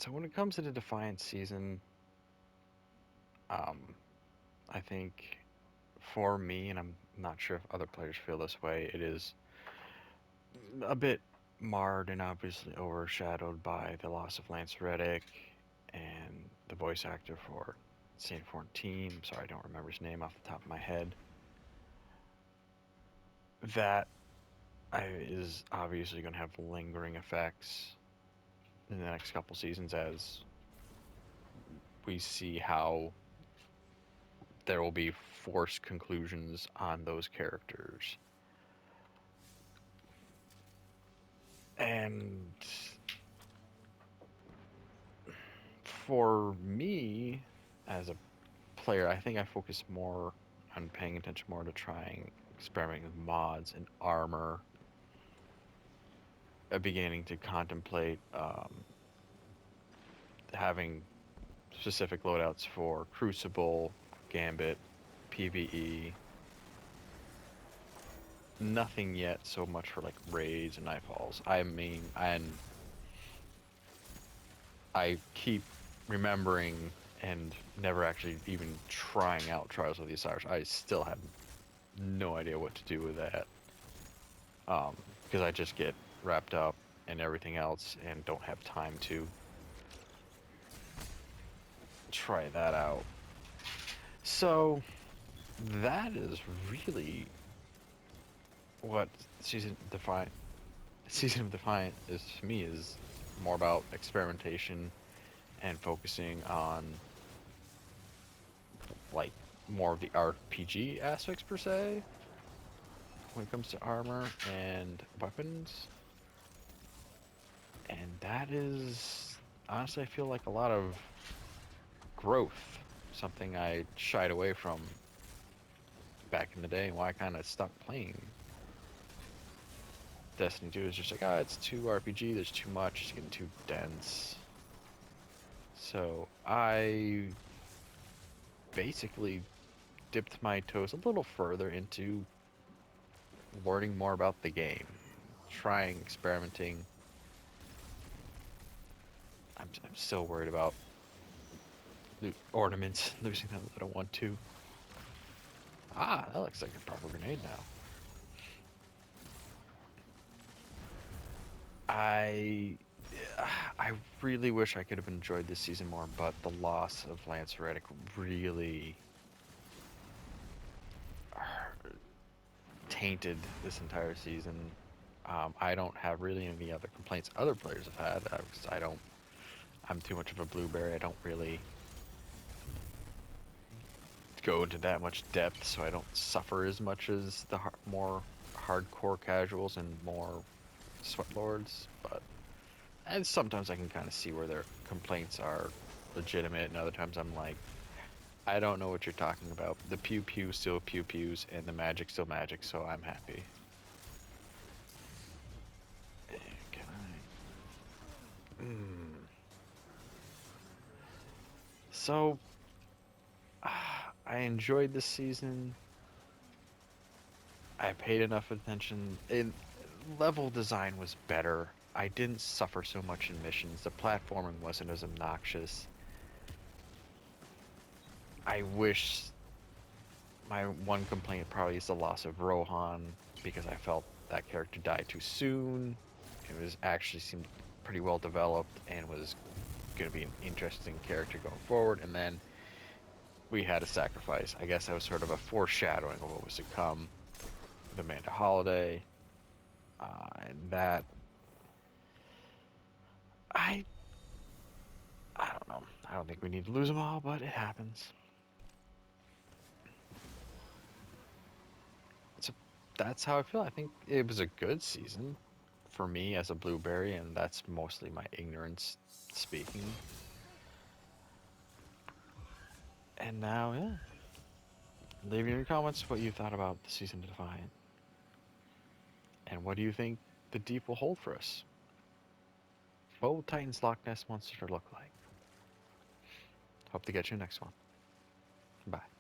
So when it comes to the Defiant season, um, I think for me, and I'm not sure if other players feel this way, it is a bit marred and obviously overshadowed by the loss of Lance Reddick and the voice actor for Saint 14. Sorry, I don't remember his name off the top of my head. That is obviously going to have lingering effects in the next couple seasons as we see how there will be forced conclusions on those characters. And for me, as a player, I think I focus more on paying attention more to trying experimenting with mods and armor, beginning to contemplate having specific loadouts for Crucible, Gambit, PvE. Nothing yet so much for like raids and nightfalls. I mean, and I keep remembering and never actually even trying out Trials of the Osiris. I still have no idea what to do with that. Because I just get wrapped up in everything else and don't have time to try that out. So that is really what Season of Defiant is to me is more about experimentation and focusing on like more of the RPG aspects per se when it comes to armor and weapons. And that is honestly I feel like a lot of growth, something I shied away from back in the day and why I kind of stopped playing Destiny 2 is just like, it's too RPG, there's too much, it's getting too dense. So I basically dipped my toes a little further into learning more about the game, trying, experimenting. I'm still worried about ornaments, losing them if I don't want to. Ah, that looks like a proper grenade now. I I really wish I could have enjoyed this season more, but the loss of Lance Reddick really tainted this entire season. I don't have really any other complaints other players have had. I don't. I'm too much of a blueberry. I don't really go into that much depth, so I don't suffer as much as the more hardcore casuals and more sweat lords. But and sometimes I can kind of see where their complaints are legitimate, and other times I'm like, I don't know what you're talking about. The pew pew still pew pews, and the magic still magic, so I'm happy. Can I? So, I enjoyed this season. I paid enough attention. Level design was better. I didn't suffer so much in missions. The platforming wasn't as obnoxious. I wish my one complaint probably is the loss of Rohan because I felt that character died too soon. It was actually seemed pretty well developed and was going to be an interesting character going forward. And then we had a sacrifice. I guess that was sort of a foreshadowing of what was to come with Amanda Holiday. And that I I don't know. I don't think we need to lose them all, but it happens. It's a, that's how I feel. I think it was a good season for me as a blueberry, and that's mostly my ignorance speaking. And now, yeah, leave in your comments what you thought about the season of Defiant, and what do you think the deep will hold for us? What will Titan's Loch Ness monster look like? Hope to get you next one. Bye.